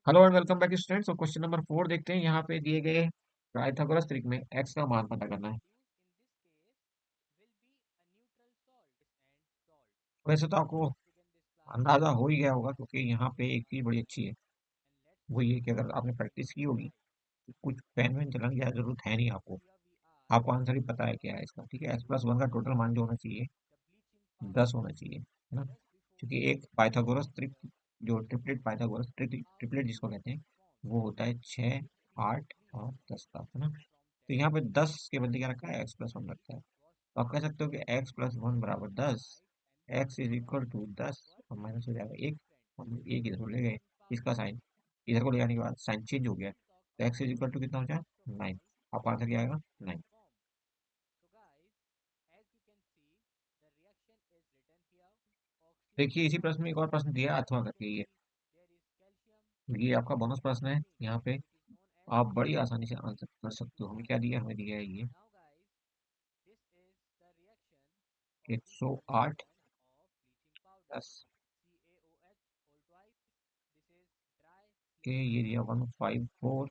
Hello and welcome back students. और question number 4 देखते हैं। यहाँ पे दिए गए पाइथागोरस ट्रिक में x का मान पता करना है। वैसे तो आपको अंदाजा हो ही गया होगा, क्योंकि यहाँ पे एक चीज बड़ी अच्छी है, वो ये कि अगर आपने प्रैक्टिस की होगी तो कुछ पेन वेन चलाने की ज़्यादा जरूरत है नहीं आपको। आपको आंसर ही पता है क्या है इसका। ठीक है, x+1 का टोटल मान जो होना चाहिए 10 होना चाहिए, है ना। क्योंकि एक पाइथागोरस ट्रिक, जो ट्रिपलेट पाइथागोरस ट्रिपलेट जिसको कहते हैं, वो होता है 6, 8 और 10 का, है ना। तो यहाँ पे 10 के बदले क्या रखा है, x+1 रखा है। तो आप कह सकते हो कि x+1 बराबर 10, x इज इक्वल टू 10, और माइनस हो जाएगा एक। हम एक इधर को ले गए, इसका साइन इधर को ले जाने के बाद साइन चेंज हो गया, तो x इज इक्वल टू कितना हो जाए, 9। आपका आंसर क्या आएगा, 9। देखिए इसी प्रश्न में एक और प्रश्न दिया है अथवा करके, ये आपका बोनस प्रश्न है। यहाँ पे आप बड़ी आसानी से आंसर कर सकते हो। हमें क्या दिया, हमें दिया है ये 108 प्लस के ये दिया 154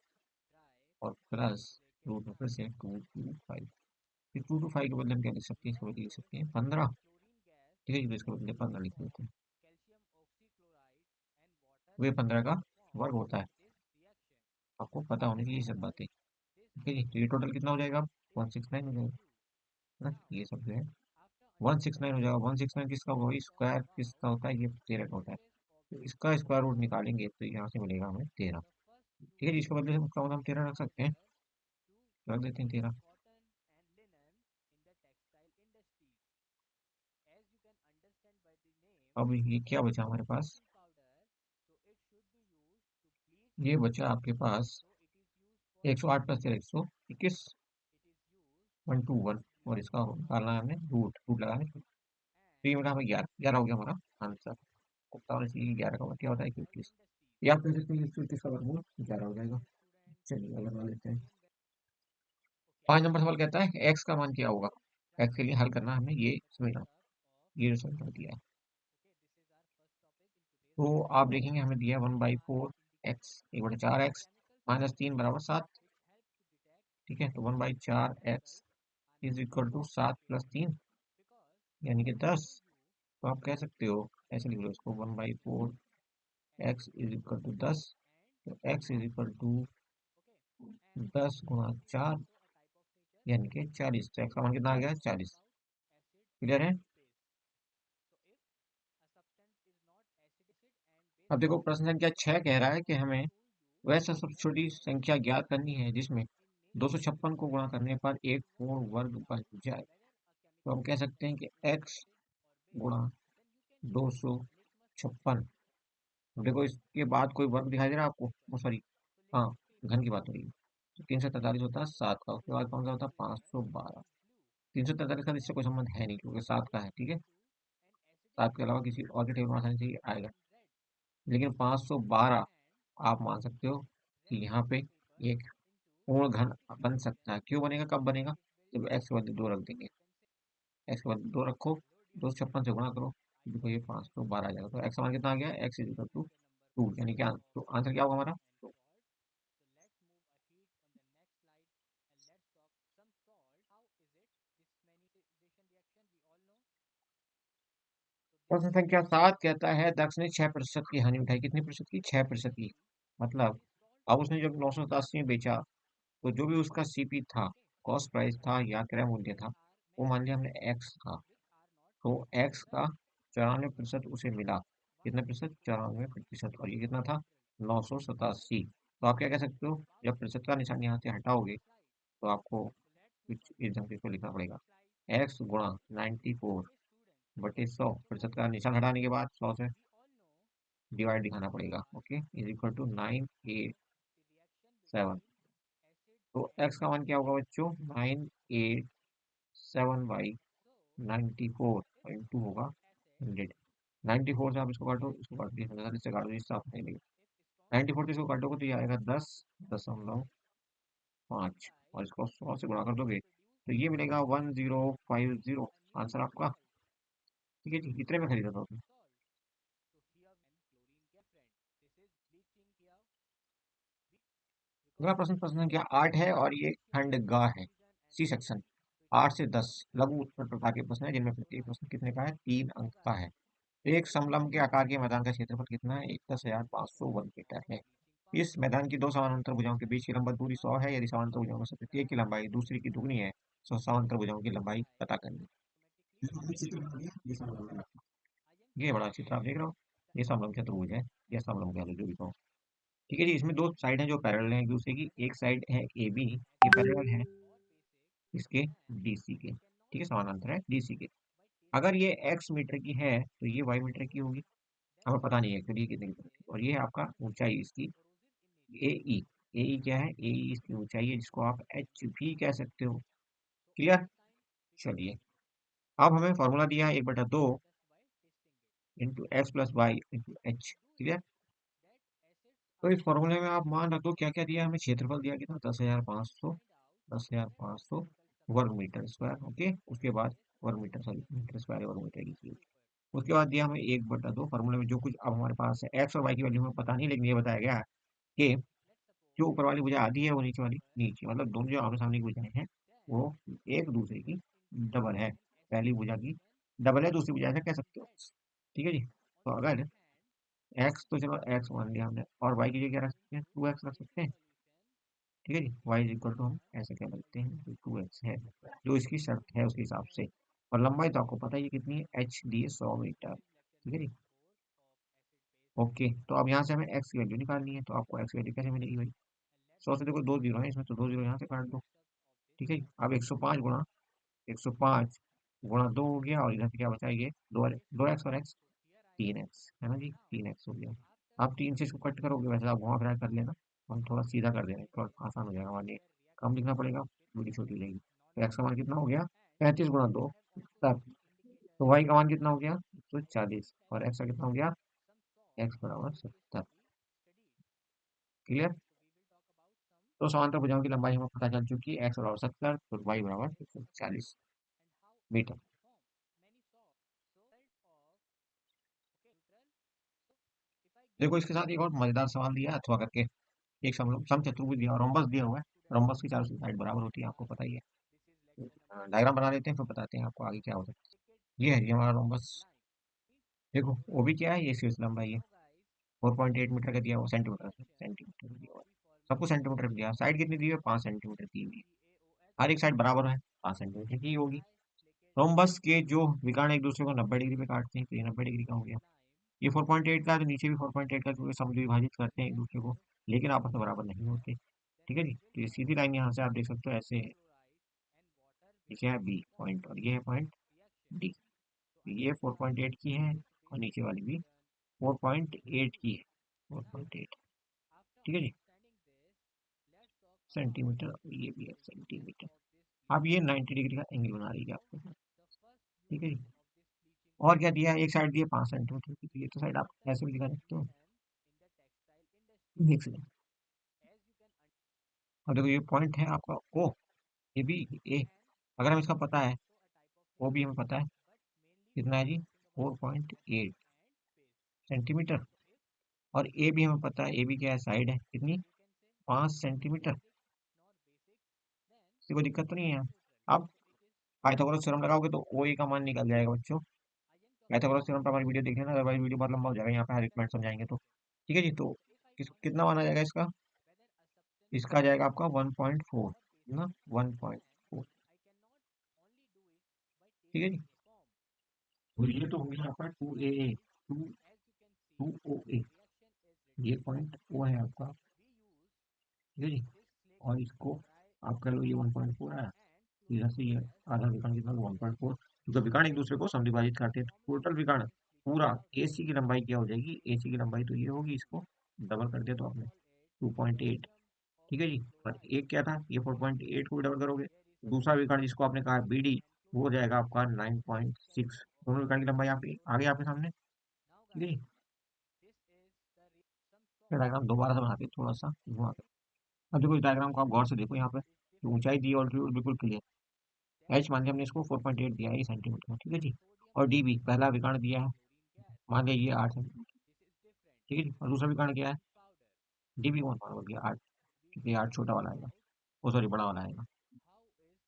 और प्लस रूट में फिर से 225। फिर 225 के बदले हम क्या लिख सकते हैं, इसको लिख सकते हैं 15। ठीक है, तो इसके बदले 15 लिख देते हैं। वे 15 का वर्ग होता है, आपको पता होनी चाहिए ये सब बातें। ठीक है जी, तो ये टोटल कितना हो जाएगा, 169 हो जाएगा, है ना। ये सब जो है 169 हो जाएगा। 169 किसका होगा, वही स्क्वायर किसका होता है, ये 13 का होता है। तो इसका स्क्वायर रूट निकालेंगे तो यहाँ से मिलेगा हमें 13। ठीक है जी, इसके बदले हम उसका मतलब 13 रख सकते हैं, रख देते हैं 13। अब ये क्या बचा हमारे पास, ये बचा आपके पास 108 प्लस 13 121, 121। और इसका निकालना है हमें रूट, रूट लगाना है। तो ये मिला हमें 11, 11 हो गया हमारा आंसर। पता होना चाहिए 11 का वर्ग क्या होता है, 121। या आप कह सकते हैं 121 का वर्गमूल 11 हो जाएगा। चलिए अगला लेते हैं। 5 नंबर सवाल कहता है एक्स का मान क्या होगा। एक्स के लिए हल करना है हमें, ये समझना, ये जो समीकरण दिया है। तो आप देखेंगे हमें दिया 1/4 एक्स, 1/4 एक्स माइनस 3 बराबर 7। ठीक है, तो 1/4 एक्स इज इक्वल टू 7 + 3 यानी कि 10। तो आप कह सकते हो, ऐसे लिख लो इसको, 1/4 एक्स इज इक्वल टू 10। तो एक्स इज इक्वल टू 10 × 4 यानी कि 40। तो एक्स का मान कितना आ गया, 40। क्लियर है। अब देखो प्रश्न संख्या 6 कह रहा है कि हमें वैसे सबसे छोटी संख्या ज्ञात करनी है जिसमें 256 को गुणा करने पर एक पूर्ण वर्ग बन जाए। तो हम कह सकते हैं कि x गुणा 256। देखो इसके बाद कोई वर्ग दिखाई दे रहा है आपको, वो सॉरी, हाँ, घन की बात हो रही है। तो 343 होता है 7 का, उसके बाद कौन सा होता है 512। 343 का इससे कोई संबंध है नहीं, क्योंकि 7 का है। ठीक है, 7 के अलावा किसी और के टेबल में आसानी से ये आएगा। लेकिन 512 आप मान सकते हो कि यहाँ पे एक पूर्ण घन बन सकता है। क्यों बनेगा, कब बनेगा, जब एक्स के बदले 2 रख देंगे। एक्स के बदले 2 रखो, 256 से गुणा करो, तो देखो ये 512 आ जाएगा। तो एक्स का मान कितना आ गया, एक्स इज इक्वल टू 2, यानी कि तो आंसर क्या होगा हमारा। तो प्रश्न संख्या 7 कहता है दक्ष ने 6% की हानि उठाई। कितनी प्रतिशत की, 6% की। मतलब अब उसने जब 987 में बेचा, तो जो भी उसका सीपी था, कॉस्ट प्राइस था या क्रय मूल्य था, वो मान लिया हमने एक्स था। तो एक्स का 94% उसे मिला। कितने प्रतिशत, 94%। और ये कितना था, 987। तो आप क्या कह सकते हो, जब प्रतिशत का निशान यहाँ से हटाओगे तो आपको कुछ इस ढंग से इसको लिखना पड़ेगा, एक्स गुणा 94/100। प्रतिशत का निशान हटाने के बाद 100 से डिवाइड दिखाना पड़ेगा। Okay, is equal to 987। तो एक्स का मान क्या होगा बच्चों, 987/94 होगा 100। 94 से आप इसको काटो, इसको काट दिया, 1000 इससे काटो, इससे आप नहीं लगे। 94 से इसको काटोगे तो ये आएगा 10.5, और इसको 100 से गुणा कर दोगे तो ये मिलेगा 1050। आंसर आपका। ठीक है जी, इतने में खरीदा था आपने। अगला प्रश्न प्रश्न क्या 8 है और ये खंड ग है। सी सेक्शन 8 से 10 लघु उत्तर प्रकार के प्रश्न है जिनमें प्रत्येक प्रश्न कितने का है, 3 अंक का है। एक समलंब के आकार के मैदान का क्षेत्रफल कितना है, 10,500 वर्ग मीटर है। इस मैदान की दो समानांतर भुजाओं के बीच की लंबत दूरी 100 है। यदि समानांतर भुजाओं में से प्रत्येक की लंबाई दूसरी की दुगनी है तो समानांतर भुजाओं की लंबाई पता करनी। ये बड़ा चित्र आप देख रहे हो, ये समलंब चतुर्भुज है, ये समलंब कह लो जो भी कहो। ठीक है जी, इसमें दो साइड हैं जो पैरेलल हैं एक दूसरे की। एक साइड है ए बी, ये पैरेलल है इसके डीसी के। ठीक है, समानांतर है डीसी के। अगर ये एक्स मीटर की है तो ये वाई मीटर की होगी। हमें पता नहीं है एक्चुअली ये कितने मीटर की, और ये है आपका ऊंचाई इसकी ए ई। ए ई क्या है, ए ई इसकी ऊंचाई है जिसको आप एच भी कह सकते हो। क्लियर। चलिए, अब हमें फॉर्मूला दिया है 1/2 into x plus y into h. Clear. तो इस फॉर्मूले में आप मान रख दो क्या क्या दिया हमें। क्षेत्रफल दिया कितना, 10,500, 10,500 वर्ग मीटर स्क्वायर। ओके, उसके बाद वर्ग मीटर, सॉरी मीटर स्क्वायर वर्ग मीटर की चीज। उसके बाद दिया हमें 1/2 फॉर्मूले में जो कुछ अब हमारे पास है। एक्स और वाई की वैल्यू हमें पता नहीं, लेकिन ये बताया गया है कि जो ऊपर वाली भुजा आधी है वो नीचे वाली नीचे, मतलब दोनों जो आमने सामने की भुजाएं हैं वो एक दूसरे की डबल है। पहली भुजा की डबल है, दूसरी भुजा ऐसा कह सकते हो। ठीक है जी। तो अगर एक्स, तो चलो एक्स मान लिया हमने, और वाई की जगह क्या रख सकते हैं, 2x रख सकते हैं। ठीक है जी, वाई इज इक्वल टू हम ऐसे क्या लिखते हैं, जो 2x है, जो इसकी शर्त है उसके हिसाब से। और लंबाई तो आपको पता ही है कितनी है, एच डी है 100 मीटर। ठीक है जी। ओके, तो अब यहाँ से हमें एक्स की वैल्यू निकालनी है, तो आपको एक्स की वैल्यू कैसे मिलेगी भाई। 100 से देखो दो जीरो है इसमें, तो दो जीरो यहाँ से काट दो। ठीक है जी। अब 105 गुणा 105 गुणा 2 हो गया, और इधर से क्या बचा ये दो एक्स और एक्स 3x है ना जी, 3x हो गया। आप 3 से इसको कट करोगे, वैसे आप घुमा फिरा कर लेना, हम थोड़ा सीधा कर देंगे, थोड़ा आसान हो जाएगा हमारे लिए। कम लिखना पड़ेगा, दूरी छोटी हो जाएगी। तो एक्स का मान कितना हो गया, 35 गुणा 2 70। तो वाई का मान कितना हो गया, 140। और एक्स का कितना हो गया, एक्स बराबर 70। क्लियर। तो समांतर भुजाओं की लंबाई हमें पता चल चुकी है, एक्स बराबर 70 तो वाई बराबर 140 मीटर। देखो इसके साथ एक और मजेदार सवाल दिया है अथवा करके। एक समचतुर्भुज दिया, रोम्बस दिया हुआ है। रोम्बस की चारों साइड बराबर होती है, आपको पता ही है। डायग्राम बना लेते हैं फिर बताते हैं आपको आगे क्या होता है। ये है जी हमारा रोम्बस। देखो वो भी क्या है, ये शीर्ष लंबाई है, 4.8 मीटर का दिया हुआ, सेंटीमीटर सेंटीमीटर दिया हुआ है। सबको सेंटीमीटर दिया, साइड कितनी दी हुई है, 5 सेंटीमीटर दी हुई है। हर एक साइड बराबर है, 5 सेंटीमीटर की होगी। रोम्बस के जो विकर्ण एक दूसरे को 90 डिग्री पे काटते हैं, तो ये 90 डिग्री का हो गया। ये 4.8 का है तो नीचे भी 4.8 का, क्योंकि सम विभाजित करते हैं एक दूसरे को, लेकिन आपस में बराबर नहीं होते। ठीक है जी, तो ये सीधी लाइन यहाँ से आप देख सकते हो ऐसे है। नीचे है बी पॉइंट और ये है पॉइंट डी। ये 4.8 की है और नीचे वाली भी 4.8 की है, 4.8। ठीक है जी, सेंटीमीटर, और ये भी है सेंटीमीटर। अब ये 90 डिग्री का एंगल बना रही है आपके साथ। ठीक है जी। और क्या दिया है, एक साइड दिया 5 सेंटीमीटर की, तो ये तो साइड आप ऐसे भी दिखा सकते हो। एक सेकंड। और देखो ये पॉइंट है आपका ओ, ये भी ए। अगर हम इसका पता है, ओ भी हमें पता है कितना है जी, 4.8 सेंटीमीटर। और ए भी हमें पता है, ए भी क्या है, साइड है कितनी, 5 सेंटीमीटर। किसी को दिक्कत तो नहीं है यहाँ। अब पाइथागोरस थ्योरम लगाओगे तो ओ ए का मान निकल जाएगा बच्चों। पाइथागोरस थ्योरम पर हमारी वीडियो देख लेना, अदरवाइज वीडियो बहुत लंबा हो जाएगा, यहाँ पे हर एक पॉइंट समझाएंगे तो। ठीक है जी। तो कितना माना जाएगा इसका, इसका आ जाएगा आपका 1.4 ना, 1.4। ठीक है जी। तो ये तो हो गया आपका 2 AA, टू टू ओ ए, ये पॉइंट ओ है आपका। ठीक है जी। और इसको आप कर लो, ये 1.4 आया, इधर से ये आधा विकर्ण कितना, 1.4। तो विकर्ण एक दूसरे को समविभाजित करते हैं, तो टोटल विकर्ण पूरा एसी की लंबाई क्या हो जाएगी, एसी की लंबाई तो ये होगी, इसको डबल कर दिया तो आपने 2.8। ठीक है जी। और एक क्या था, ये 4.8 को डबल करोगे, दूसरा विकर्ण जिसको आपने कहा बी डी, वो हो जाएगा आपका 9.6। दोनों विकर्ण की लंबाई आपकी आ गई आपके सामने। ठीक है जी। डायग्राम दोबारा से बनाते हैं थोड़ा सा घुमा के। अब देखो इस डायग्राम को आप गौर से देखो, यहाँ पे जो ऊंचाई दी है ऑल्टीट्यूड बिल्कुल क्लियर। एच मान लिया हमने इसको 4.8 दिया है, ये सेंटीमीटर में। ठीक है जी। और डी भी पहला विकर्ण दिया है, मान लिया ये 8 सेंटीमीटर। ठीक है जी। और दूसरा विकर्ण क्या है, डी बी कौन सा हो गया, आठ, क्योंकि आठ छोटा वाला आएगा, वो सॉरी बड़ा वाला आएगा।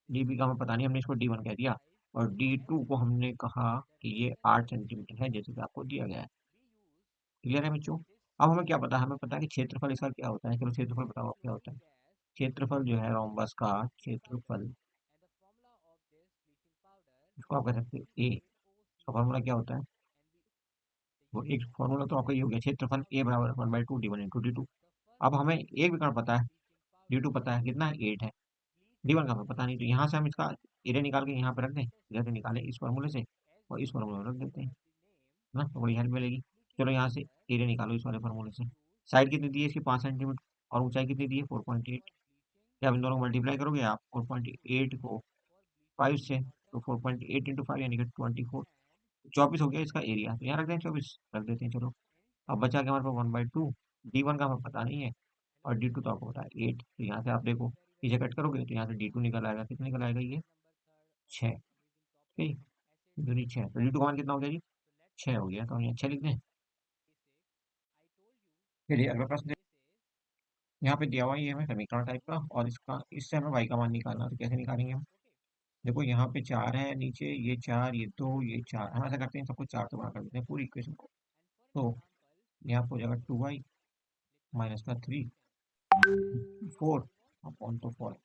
डी बी का हमें पता नहीं, हमने इसको डी वन कह दिया। और डी टू को हमने कहा कि ये 8 सेंटीमीटर है, जैसे कि आपको दिया गया है। क्लियर है बच्चों। अब हमें क्या पता है, हमें पता है कि क्षेत्रफल इसका क्या होता है। चलो क्षेत्रफल बताओ क्या होता है। क्षेत्रफल जो है रोम्बस का क्षेत्रफल, इसको आप कह सकते हैं ए। इसका फॉर्मूला क्या होता है, वो एक फॉर्मूला तो आपका ये हो गया, क्षेत्रफल ए बराबर 1/2 D one into D two. अब हमें एक विकर्ण पता है, डी टू पता है, कितना है 8 है। डी वन का हमें पता नहीं, तो यहाँ से हम इसका एरिया निकाल के यहाँ पे रख दें, जैसे निकाले इस फॉर्मूले से, और इस फॉर्मूले में रख देते हैं, है ना, तो बड़ी हेल्प मिलेगी। चलो यहाँ से एरिया निकालो इस वाले फॉर्मूले से। साइड कितनी दी है इसकी, 5 सेंटीमीटर, और ऊंचाई कितनी दी है 4.8। क्या आप इन दोनों को मल्टीप्लाई करोगे आप, 4.8 को 5 से, तो 4.8 इंटू 5 यानी कि 24, 24 हो गया इसका एरिया, तो यहाँ रख दें 24, रख देते हैं चलो। अब बचा क्या हमारे पास, 1/2। डी वन का हमें पता नहीं है, और डी टू तो आपको पता है 8, तो यहाँ से आप देखो, पीछे कट करोगे तो यहाँ से डी टू निकल आएगा, कितना निकल आएगा ये, 6। ठीक, दूनी 6, तो डी टू का मान कितना हो गया जी, 6 हो गया, तो हम यहाँ 6 लिख दें। चलिए अगला प्रश्न यहाँ पे दिया हुआ है, ये हमें समीकरण टाइप का, और इसका, इससे हमें y का मान निकालना है, तो कैसे निकालेंगे हम। देखो यहाँ पे 4 है नीचे, ये 4, ये 2, ये 4, हम ऐसा करते हैं सबको 4 से गुणा कर देते हैं पूरी इक्वेशन को। तो यहाँ पे हो जाएगा 2y माइनस का 3, 4 अपॉन, तो 4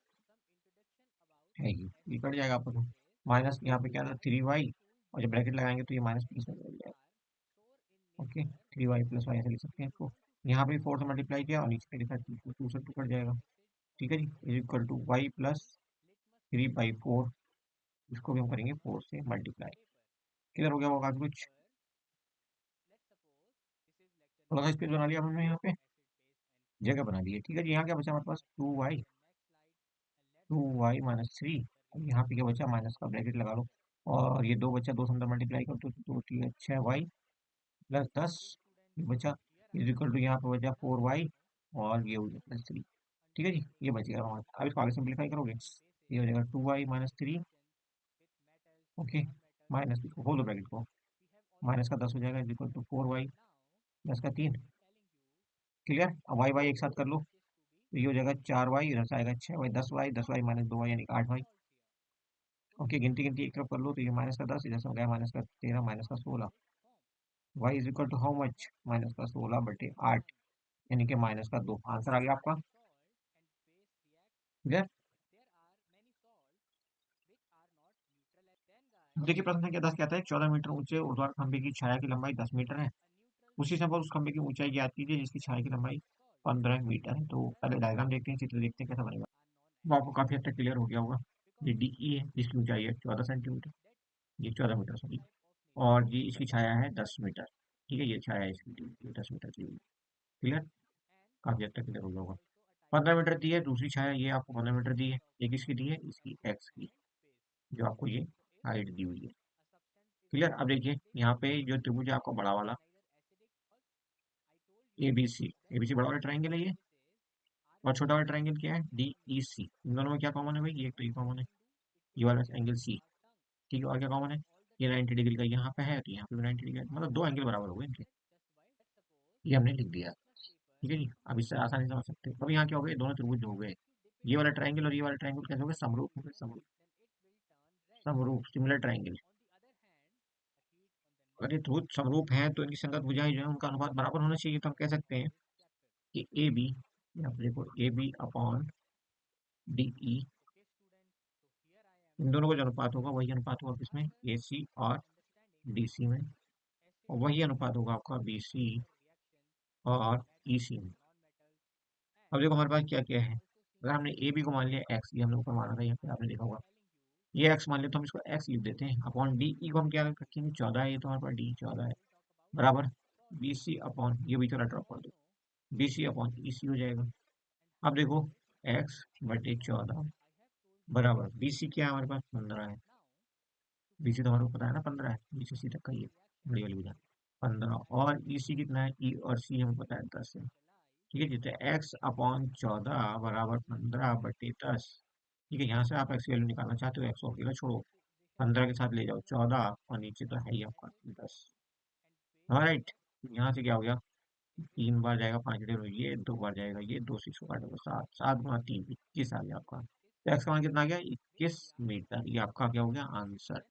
है ये कट जाएगा आपको, तो माइनस यहाँ पे क्या था 3y, और जब ब्रैकेट लगाएंगे तो ये माइनस प्लस में बदल जाएगा। ओके, 3y प्लस वाई ऐसे लिख सकते हैं इसको। यहाँ पे 4 से मल्टीप्लाई किया और नीचे पे लिखा 2, 2 से 2 कट जाएगा। ठीक है जी, is equal to Y plus 3/4, इसको भी हम करेंगे 4 से मल्टीप्लाई। किधर हो गया वो काफी कुछ, थोड़ा सा स्पेस बना लिया हमने यहाँ पे, जगह बना दी है। ठीक है जी, यहाँ क्या बचा हमारे पास, 2y माइनस 3, और यहाँ पे क्या बचा, माइनस का ब्रैकेट लगा लो, और ये 2 बचा, 2 से अंदर मल्टीप्लाई कर दो, तो 2 3 6y प्लस 10, ये बचा, इज इक्वल टू यहाँ पे बचा 4y, और ये हो गया +3। ठीक है जी, ये बच गया हमारे, अब इसको आगे सिंप्लीफाई करोगे, ये हो जाएगा 2y माइनस 3, ओके, माइनस खोल दो ब्रैकेट को, माइनस का 10 हो जाएगा, is equal to 4y plus का 3। क्लियर, अब वाई वाई एक साथ कर लो, तो ये हो जाएगा 4y, इधर से आएगा 6y, 10y, 10y minus 2y यानी कि 8y। ओके, गिनती गिनती एक तरफ कर लो, तो ये माइनस का 10, इधर से हो गया माइनस का 13, माइनस का 16। Y is equal to how much, minus का 16/8, यानी कि माइनस का 2, आंसर आ गया आपका। क्लियर। देखिए प्रश्न संख्या 10 कहता है 14 मीटर ऊंचे ऊर्ध्वाधर खंभे की छाया की लंबाई 10 मीटर है, उसी समय पर उस खंभे की ऊंचाई ज्ञात कीजिए जिसकी छाया की लंबाई 15 मीटर है। तो पहले डायग्राम देखते हैं, चित्र देखते हैं कैसा बनेगा। वो आपको काफी हद तक क्लियर हो गया होगा। ये डी ई है जिसकी ऊंचाई है 14 सेंटीमीटर, ये 14 मीटर सॉरी, और ये इसकी छाया है 10 मीटर। ठीक है, ये छाया है इसकी, ये 10 मीटर की हुई। क्लियर, काफी हद तक क्लियर हो गया होगा। 15 मीटर दी है दूसरी छाया, ये आपको 15 मीटर दी है, एक इसकी दी है, इसकी एक्स की, जो आपको ये हाइट दी हुई है। क्लियर, अब देखिए यहाँ पे जो त्रिभुज है आपका बड़ा वाला, ए बी सी बड़ा वाला ट्राइंगल है ये, और छोटा वाला ट्राइंगल क्या है, डी ई सी। इन दोनों में क्या कॉमन है भाई, ये तो ये कॉमन है, ये वाला एंगल सी। ठीक है, और क्या कॉमन है, ये 90 डिग्री का यहाँ पे है, तो यहाँ पे भी 90 डिग्री है, मतलब दो एंगल बराबर हो गए इनके, ये हमने लिख दिया। ठीक है जी, अब इससे आसानी से समझ सकते हैं। अब यहाँ क्या हो गए, दोनों त्रिभुज हो गए, ये वाला ट्राइंगल और ये वाला ट्राइंगल कैसे हो गए, समरूप हो गए, समरूप, समरूप सिमिलर ट्राइंगल। अगर ये त्रिभुज समरूप हैं तो इनकी संगत भुजाएं जो है उनका अनुपात बराबर होना चाहिए, तो हम कह सकते हैं कि ए बी, यहाँ पे देखो A B upon D E, इन दोनों का जो अनुपात होगा वही अनुपात होगा किसमें, ए सी और डी सी में, और वही अनुपात होगा आपका बी सी और ई सी में। अब देखो हमारे पास क्या क्या है, अगर हमने ए बी को मान लिया एक्स, ये हमने ऊपर माना था, यहाँ पे आपने देखा होगा, ये एक्स मान लिया तो हम इसको एक्स लिख देते हैं, अपॉन डी ई को हम क्या रखेंगे, 14 है, ये तो हमारे पास डी 14 है, बराबर बी सी अपॉन, ये भी थोड़ा ड्रॉप कर दो, बी सी अपॉन ई सी हो जाएगा। अब देखो x/14 बराबर बी सी क्या है हमारे पास, 15 है, बी सी तो हमारे को पता है ना 15 है, बी सी सी तक का ही है, बड़ी वाली भुजा 15, और ई सी कितना है, ई और सी हमें पता है 10 है। ठीक है जी, तो x/14 बराबर 15/10। ठीक है, यहाँ से आप एक्स की वैल्यू निकालना चाहते हो, एक्स को अकेला छोड़ो, 15 के साथ ले जाओ 14, और नीचे तो है ही आपका 10। राइट, यहाँ से क्या हो गया, तीन बार जाएगा 5 में ये, दो बार जाएगा ये, दो 6 काटेगा 7, 7 गुना 3, 21 आ गया आपका। तो एक्स का मान कितना आ गया? 21 मीटर। ये आपका क्या हो गया आंसर।